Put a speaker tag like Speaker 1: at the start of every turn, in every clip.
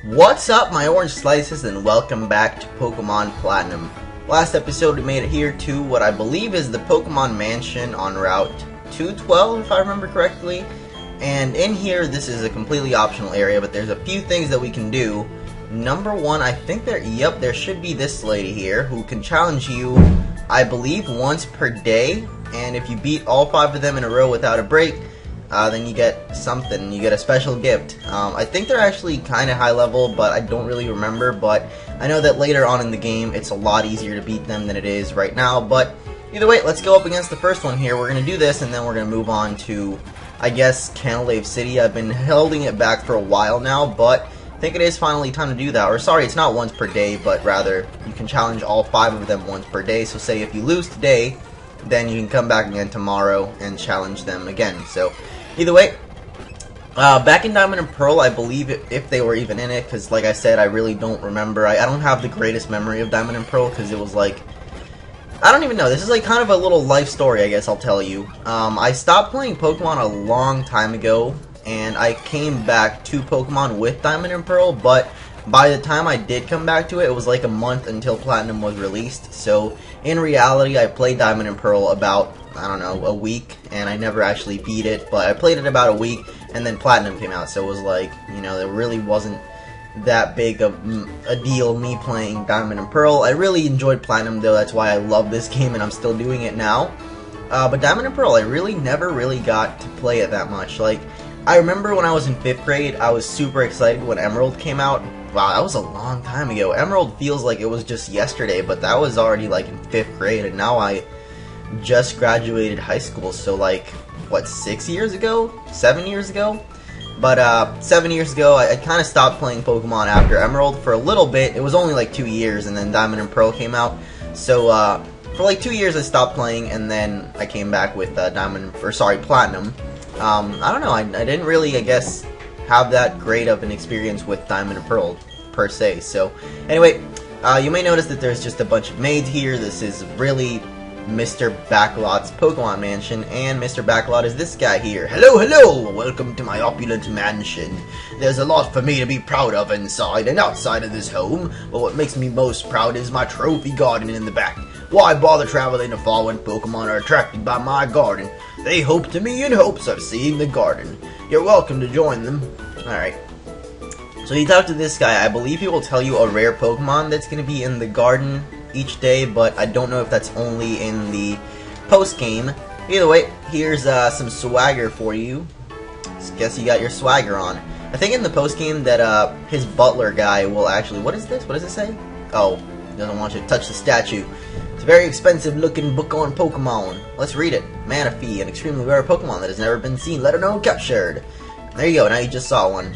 Speaker 1: What's up, my orange slices, and welcome back to Pokemon Platinum. Last episode we made it here to what I believe is the Pokemon Mansion on Route 212, if I remember correctly. And in here, this is a completely optional area, but there's a few things that we can do. Number one, I think there should be this lady here who can challenge you, I believe, once per day. And if you beat all 5 of them in a row without a break, then you get something. You get a special gift. I think they're actually kind of high level, but I don't really remember. But I know that later on in the game, it's a lot easier to beat them than it is right now. But either way, let's go up against the first one here. We're going to do this, and then we're going to move on to, I guess, Canalave City. I've been holding it back for a while now, but I think it is finally time to do that. Or sorry, it's not once per day, but rather you can challenge all 5 of them once per day. So say if you lose today, then you can come back again tomorrow and challenge them again. So either way, back in Diamond and Pearl, I believe if they were even in it, because like I said, I really don't remember. I don't have the greatest memory of Diamond and Pearl, because it was like, I don't even know. This is like kind of a little life story, I guess I'll tell you. I stopped playing Pokemon a long time ago, and I came back to Pokemon with Diamond and Pearl, but by the time I did come back to it, it was like a month until Platinum was released. So in reality, I played Diamond and Pearl about, I don't know, a week, and I never actually beat it, but I played it about a week, and then Platinum came out, so it was like, you know, there really wasn't that big of a deal me playing Diamond and Pearl. I really enjoyed Platinum, though. That's why I love this game, and I'm still doing it now. But Diamond and Pearl, I really never really got to play it that much. Like, I remember when I was in 5th grade, I was super excited when Emerald came out. Wow, that was a long time ago. Emerald feels like it was just yesterday, but that was already like in 5th grade, and now I just graduated high school, so like, what, 6 years ago? 7 years ago? But 7 years ago, I kind of stopped playing Pokemon after Emerald for a little bit. It was only like 2 years, and then Diamond and Pearl came out. So for like 2 years I stopped playing, and then I came back with Platinum. I don't know, I didn't really, I guess, have that great of an experience with Diamond and Pearl, per se. So anyway, you may notice that there's just a bunch of maids here. This is really Mr. Backlot's Pokemon Mansion, and Mr. Backlot is this guy here. Hello, hello! Welcome to my opulent mansion. There's a lot for me to be proud of inside and outside of this home, but what makes me most proud is my trophy garden in the back. Why bother traveling afar when Pokemon are attracted by my garden? They hope to me in hopes of seeing the garden. You're welcome to join them. Alright. So you talk to this guy. I believe he will tell you a rare Pokemon that's going to be in the garden each day, but I don't know if that's only in the post-game. Either way, here's some swagger for you. Guess you got your swagger on. I think in the post-game that his butler guy will actually... What is this? What does it say? Oh, he doesn't want you to touch the statue. It's a very expensive looking book on Pokemon. Let's read it. Manaphy, an extremely rare Pokemon that has never been seen, let alone captured. There you go, now you just saw one.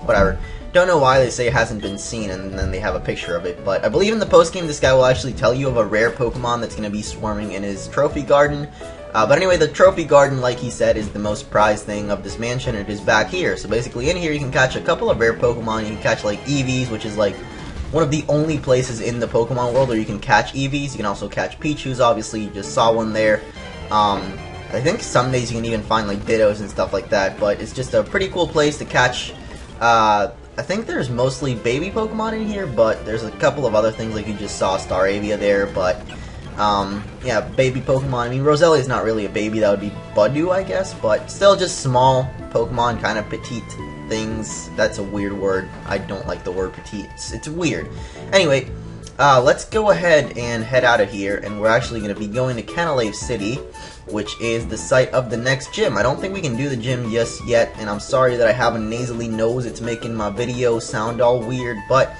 Speaker 1: Whatever. Don't know why they say it hasn't been seen and then they have a picture of it, but I believe in the post-game this guy will actually tell you of a rare Pokemon that's going to be swarming in his trophy garden. But anyway, the trophy garden, like he said, is the most prized thing of this mansion. It is back here. So basically in here you can catch a couple of rare Pokemon. You can catch like Eevees, which is like one of the only places in the Pokemon world where you can catch Eevees. You can also catch Pichus, obviously, you just saw one there. I think some days you can even find like Dittos and stuff like that, but it's just a pretty cool place to catch. I think there's mostly baby Pokemon in here, but there's a couple of other things like you just saw Staravia there, but yeah, baby Pokemon. I mean, Roselia's not really a baby, that would be Budew, I guess, but still just small Pokemon, kind of petite things. That's a weird word. I don't like the word petite. It's weird. Anyway, let's go ahead and head out of here, and we're actually going to be going to Canalave City, which is the site of the next gym. I don't think we can do the gym just yet, and I'm sorry that I have a nasally nose. It's making my video sound all weird, but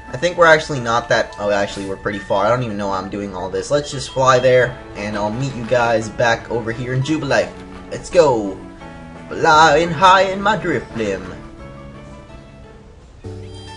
Speaker 1: I think we're actually not that... Oh, actually, we're pretty far. I don't even know why I'm doing all this. Let's just fly there, and I'll meet you guys back over here in Jubilife. Let's go! Flying high in my Drifblim.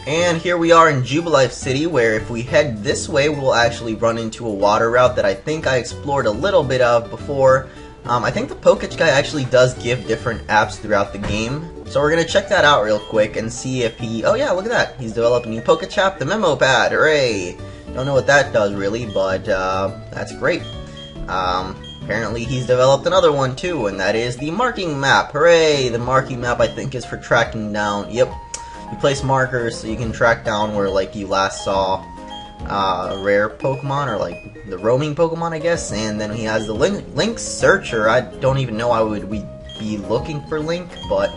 Speaker 1: And here we are in Jubilife City, where if we head this way, we'll actually run into a water route that I think I explored a little bit of before. I think the Pokedex guy actually does give different apps throughout the game. So we're going to check that out real quick and see if he... Oh yeah, look at that. He's developed a new Pokedex, the Memo Pad. Hooray! Don't know what that does really, but that's great. Apparently he's developed another one too, and that is the marking map. Hooray! The marking map I think is for tracking down... Yep. you place markers so you can track down where like you last saw rare Pokemon, or like the roaming Pokemon, I guess. And then he has the Link Searcher. I don't even know why would we be looking for Link, but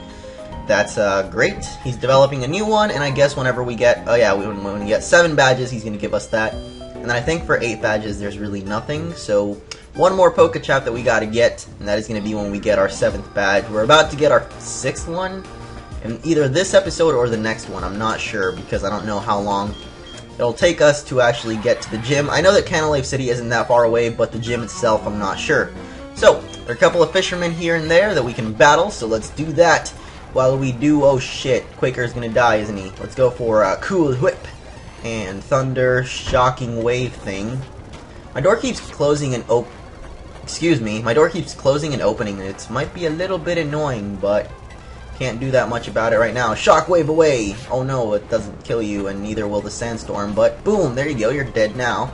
Speaker 1: that's great. He's developing a new one, and I guess whenever we get, oh yeah, when we get 7 badges, he's going to give us that. And then I think for 8 badges, there's really nothing. So one more Pokechap that we got to get, and that is going to be when we get our 7th badge. We're about to get our 6th one in either this episode or the next one. I'm not sure, because I don't know how long it'll take us to actually get to the gym. I know that Canalave City isn't that far away, but the gym itself, I'm not sure. So, there are a couple of fishermen here and there that we can battle, so let's do that. While we do, oh shit, Quaker's gonna die, isn't he? Let's go for Cool Whip and Thunder Shocking Wave thing. My door keeps closing and my door keeps closing and opening. It might be a little bit annoying, but can't do that much about it right now. Shockwave away! Oh no, it doesn't kill you, and neither will the Sandstorm, but boom, there you go, you're dead now.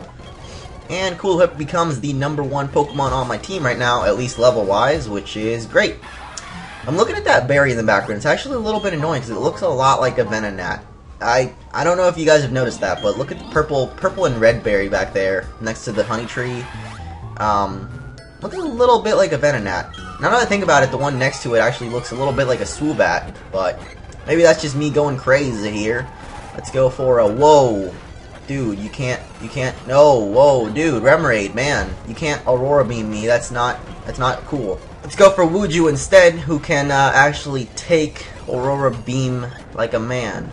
Speaker 1: And Cool Whip becomes the #1 Pokemon on my team right now, at least level-wise, which is great. I'm looking at that berry in the background. It's actually a little bit annoying, because it looks a lot like a Venonat. I don't know if you guys have noticed that, but look at the purple and red berry back there, next to the honey tree. Looks a little bit like a Venonat. Now that I think about it, the one next to it actually looks a little bit like a Swoobat, but maybe that's just me going crazy here. Let's go for a, whoa. Dude, you can't, no, whoa, dude, Remoraid, man. You can't Aurora Beam me, that's not cool. Let's go for Wuju instead, who can actually take Aurora Beam like a man.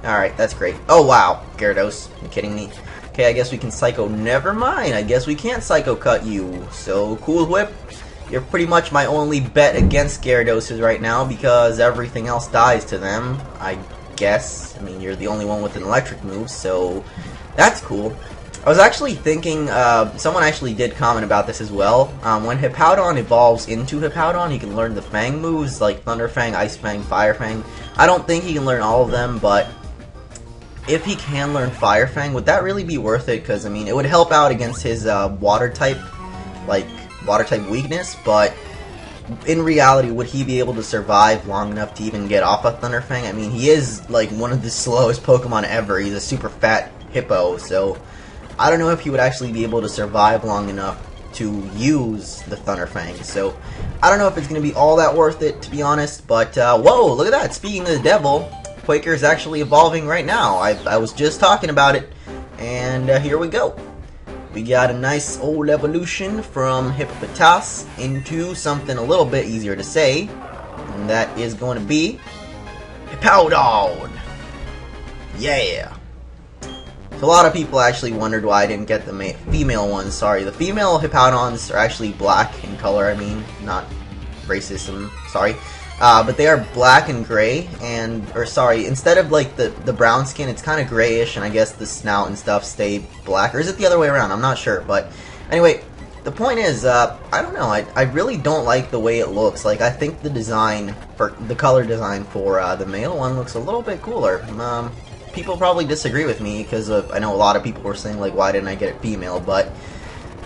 Speaker 1: Alright, that's great. Oh wow, Gyarados, you kidding me? Okay, I guess we can Psycho, never mind, I guess we can't Psycho Cut you. So, Cool Whip, you're pretty much my only bet against Gyaradoses right now, because everything else dies to them, I guess. I mean, you're the only one with an electric move, so that's cool. I was actually thinking, someone actually did comment about this as well. When Hippowdon evolves into Hippowdon, he can learn the Fang moves, like Thunder Fang, Ice Fang, Fire Fang. I don't think he can learn all of them, but if he can learn Fire Fang, would that really be worth it? Because, I mean, it would help out against his water type weakness, but in reality, would he be able to survive long enough to even get off a Thunder Fang? I mean, he is, like, one of the slowest Pokemon ever. He's a super fat hippo, so I don't know if he would actually be able to survive long enough to use the Thunder Fang. So I don't know if it's going to be all that worth it, to be honest, but whoa, look at that. Speaking of the devil, Quaker is actually evolving right now. I was just talking about it, and here we go. We got a nice old evolution from Hippopotas into something a little bit easier to say, and that is going to be Hippowdon. Yeah. So a lot of people actually wondered why I didn't get the female ones. Sorry, the female Hippowdons are actually black in color. I mean, not racism. Sorry. But they are black and gray, instead of like the brown skin, it's kind of grayish, and I guess the snout and stuff stay black, or is it the other way around? I'm not sure, but anyway, the point is, I don't know, I really don't like the way it looks. Like, I think the design, the color design for the male one looks a little bit cooler. People probably disagree with me, because I know a lot of people were saying, like, why didn't I get it female, but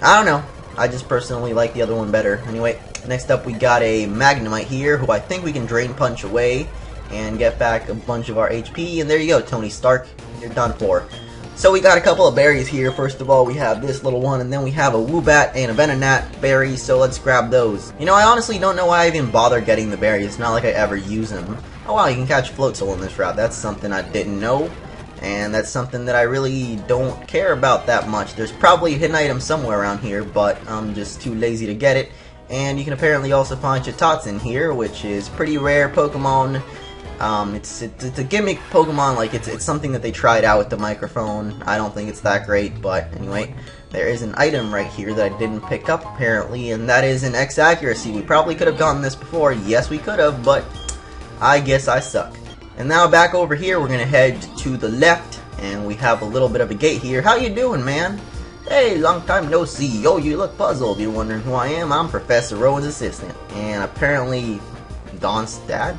Speaker 1: I don't know. I just personally like the other one better. Anyway, next up we got a Magnemite here, who I think we can Drain Punch away and get back a bunch of our HP, and there you go, Tony Stark, you're done for. So we got a couple of berries here. First of all, we have this little one, and then we have a Woobat and a Venonat berry, so let's grab those. You know, I honestly don't know why I even bother getting the berries. It's not like I ever use them. Oh wow, you can catch Floatzel in this route. That's something I didn't know. And that's something that I really don't care about that much. There's probably a hidden item somewhere around here, but I'm just too lazy to get it. And you can apparently also find Chatots in here, which is pretty rare Pokemon. It's a gimmick Pokemon, like it's something that they tried out with the microphone. I don't think it's that great, but anyway, there is an item right here that I didn't pick up apparently, and that is an X accuracy. We probably could have gotten this before. Yes, we could have, but I guess I suck. And now back over here, we're gonna head to the left, and we have a little bit of a gate here. How you doing, man? Hey, long time no see. Oh, you look puzzled. You're wondering who I am? I'm Professor Rowan's assistant, and apparently Don's dad?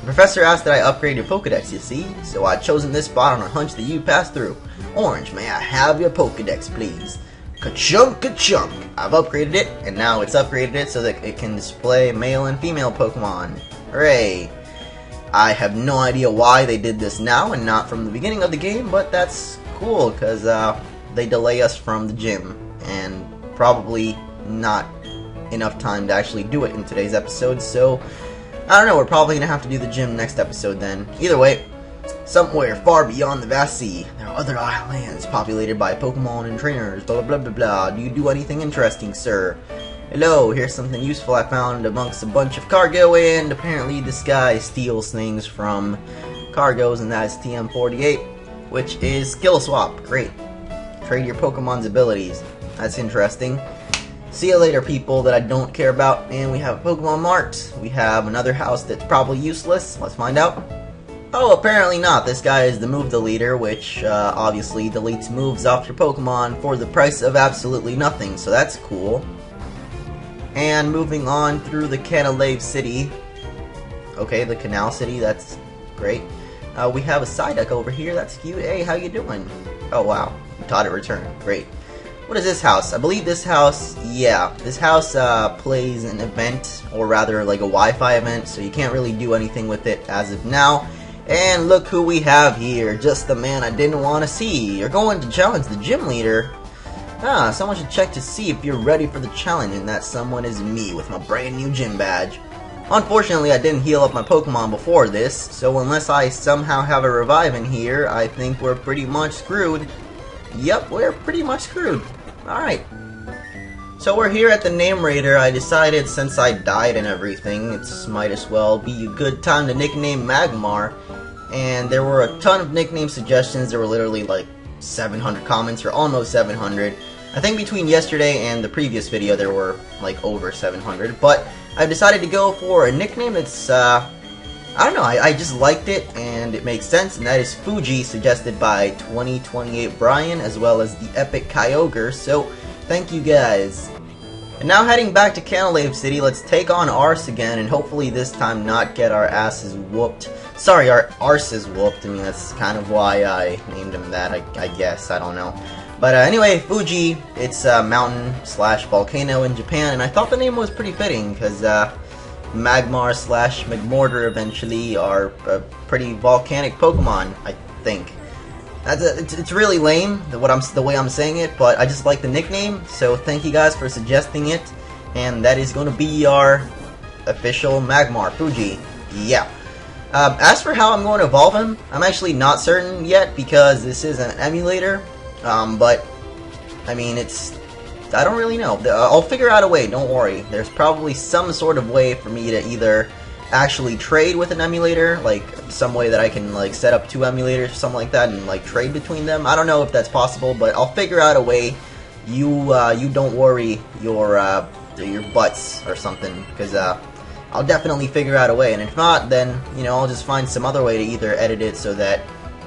Speaker 1: The professor asked that I upgrade your Pokedex, you see, so I'd chosen this spot on a hunch that you passed through. Orange, may I have your Pokedex, please? Ka-chunk, ka-chunk! I've upgraded it, and now it's upgraded it so that it can display male and female Pokemon. Hooray! I have no idea why they did this now and not from the beginning of the game, but that's cool because they delay us from the gym and probably not enough time to actually do it in today's episode, so I don't know, we're probably going to have to do the gym next episode then. Either way, somewhere far beyond the vast sea, there are other islands populated by Pokemon and trainers, blah blah blah blah blah. Do you do anything interesting, sir? Hello, here's something useful I found amongst a bunch of cargo, and apparently this guy steals things from cargoes, and that is TM48, which is skill swap. Great. Trade your Pokemon's abilities. That's interesting. See you later, people that I don't care about. And we have a Pokemon Mart. We have another house that's probably useless. Let's find out. Oh, apparently not. This guy is the move deleter, which obviously deletes moves off your Pokemon for the price of absolutely nothing. So that's cool. And moving on through the Canalave city. Okay, the Canal City. That's great. We have a Psyduck over here. That's cute. Hey, how you doing? Oh, wow. Taught it return. Great. What is this house? I believe this house, yeah, this house plays an event, or rather like a Wi-Fi event, so you can't really do anything with it as of now. And look who we have here, just the man I didn't want to see. You're going to challenge the gym leader. Ah, someone should check to see if you're ready for the challenge, and that someone is me with my brand new gym badge. Unfortunately, I didn't heal up my Pokemon before this, so unless I somehow have a revive in here, I think we're pretty much screwed. Yep, we're pretty much screwed. Alright. So we're here at the Name Raider. I decided since I died and everything, it might as well be a good time to nickname Magmar. And there were a ton of nickname suggestions. There were literally like 700 comments, or almost 700. I think between yesterday and the previous video there were like over 700. But I've decided to go for a nickname that's, I don't know, I just liked it and it makes sense, and that is Fuji, suggested by 2028 Brian, as well as the Epic Kyogre, so thank you guys. And now heading back to Canalave City, let's take on Arse again, and hopefully this time not get our asses whooped. Sorry, our arses whooped. I mean, that's kind of why I named him that, I guess, I don't know. But anyway, Fuji, it's mountain slash volcano in Japan, and I thought the name was pretty fitting, because Magmar slash Magmortar eventually are a pretty volcanic Pokemon, I think. It's really lame, the way I'm saying it, but I just like the nickname, so thank you guys for suggesting it, and that is going to be our official Magmar, Fuji. Yeah. As for how I'm going to evolve him, I'm actually not certain yet, because this is an emulator, but, I mean, I don't really know. I'll figure out a way, don't worry. There's probably some sort of way for me to either actually trade with an emulator, like some way that I can like set up 2 emulators or something like that and like trade between them. I don't know if that's possible, but I'll figure out a way. You don't worry your butts or something, because I'll definitely figure out a way, and if not, then, you know, I'll just find some other way to either edit it so that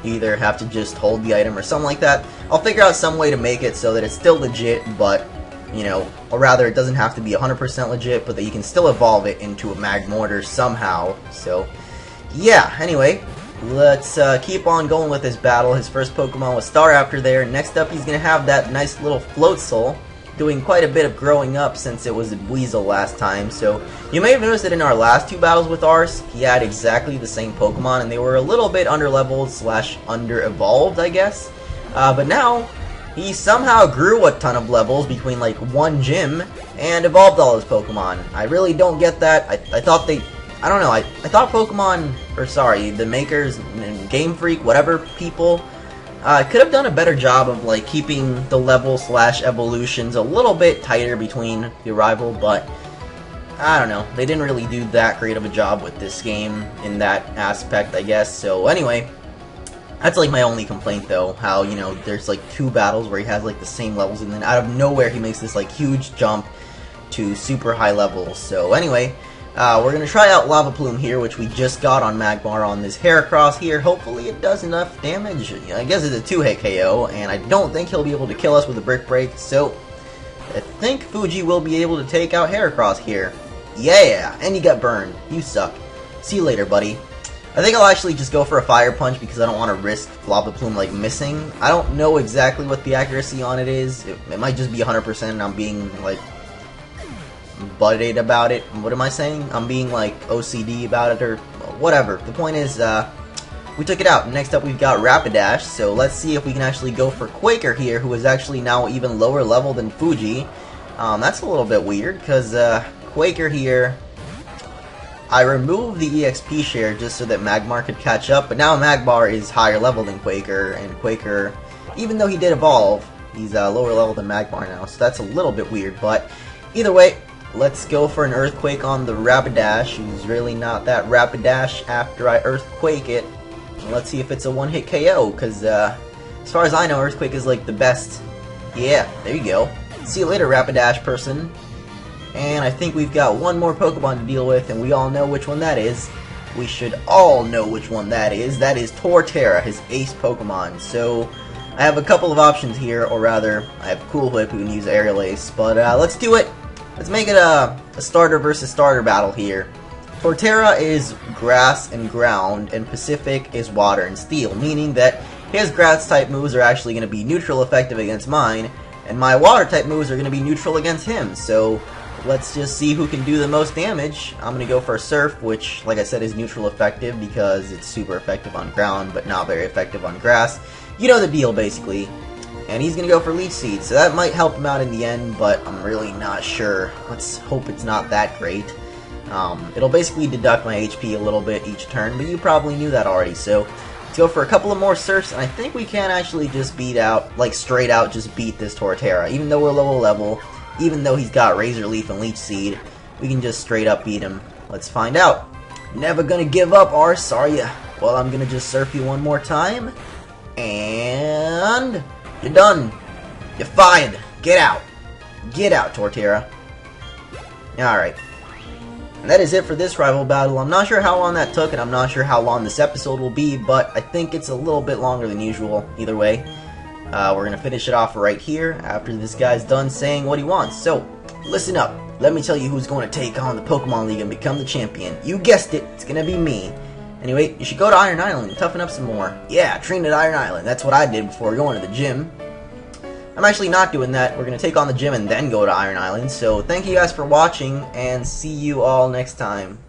Speaker 1: you either have to just hold the item or something like that. I'll figure out some way to make it so that it's still legit, but, you know, or rather it doesn't have to be 100% legit, but that you can still evolve it into a Magmortar somehow. So, yeah, anyway, let's keep on going with this battle. His first Pokemon was Staraptor there. Next up, he's going to have that nice little Floatzel, doing quite a bit of growing up since it was a Weasel last time. So, you may have noticed that in our last 2 battles with Arse, he had exactly the same Pokemon, and they were a little bit under-leveled slash under-evolved, I guess. But now, he somehow grew a ton of levels between like 1 gym and evolved all his Pokemon. I really don't get that. I thought they, I don't know, I thought Pokemon, or sorry, the makers, Game Freak, whatever people, could have done a better job of like keeping the level slash evolutions a little bit tighter between the rival, but I don't know, they didn't really do that great of a job with this game in that aspect, I guess. So anyway, that's like my only complaint though, how, you know, there's like 2 battles where he has like the same levels, and then out of nowhere he makes this like huge jump to super high levels. So anyway, we're going to try out Lava Plume here, which we just got on Magmar on this Heracross here. Hopefully it does enough damage. I guess it's a 2-hit KO, and I don't think he'll be able to kill us with a Brick Break, so I think Fuji will be able to take out Heracross here. Yeah, and you got burned. You suck. See you later, buddy. I think I'll actually just go for a Fire Punch because I don't want to risk Lava Plume like missing. I don't know exactly what the accuracy on it is. It might just be 100% and I'm being like butted about it. What am I saying? I'm being like OCD about it, or whatever. The point is, we took it out. Next up, we've got Rapidash, so let's see if we can actually go for Quaker here, who is actually now even lower level than Fuji. That's a little bit weird, because Quaker here, I removed the EXP share just so that Magmar could catch up, but now Magmar is higher level than Quaker, and Quaker, even though he did evolve, he's lower level than Magmar now, so that's a little bit weird, but either way, let's go for an Earthquake on the Rapidash, who's really not that Rapidash after I Earthquake it. Let's see if it's a one-hit KO, because as far as I know, Earthquake is like the best. Yeah, there you go. See you later, Rapidash person. And I think we've got one more Pokemon to deal with, and we all know which one that is. We should all know which one that is. That is Torterra, his ace Pokemon. So, I have a couple of options here, or rather, I have Cool Whip who can use Aerial Ace, but let's do it. Let's make it a starter versus starter battle here. Torterra is grass and ground, and Pacific is water and steel, meaning that his grass type moves are actually going to be neutral effective against mine, and my water type moves are going to be neutral against him, so let's just see who can do the most damage. I'm going to go for a Surf, which, like I said, is neutral effective because it's super effective on ground, but not very effective on grass. You know the deal, basically. And he's going to go for Leech Seed, so that might help him out in the end, but I'm really not sure. Let's hope it's not that great. It'll basically deduct my HP a little bit each turn, but you probably knew that already, so let's go for a couple of more Surfs, and I think we can actually just beat out, like straight out just beat this Torterra. Even though we're low level, even though he's got Razor Leaf and Leech Seed, we can just straight up beat him. Let's find out. Never gonna give up, Ars, are ya? Well, I'm gonna just Surf you one more time, and you're done. You're fired. Get out. Get out, Torterra. Alright. And that is it for this rival battle. I'm not sure how long that took, and I'm not sure how long this episode will be, but I think it's a little bit longer than usual, either way. We're going to finish it off right here, after this guy's done saying what he wants. So, listen up. Let me tell you who's going to take on the Pokemon League and become the champion. You guessed it, it's going to be me. Anyway, you should go to Iron Island and toughen up some more. Yeah, train at Iron Island. That's what I did before going to the gym. I'm actually not doing that. We're going to take on the gym and then go to Iron Island. So thank you guys for watching, and see you all next time.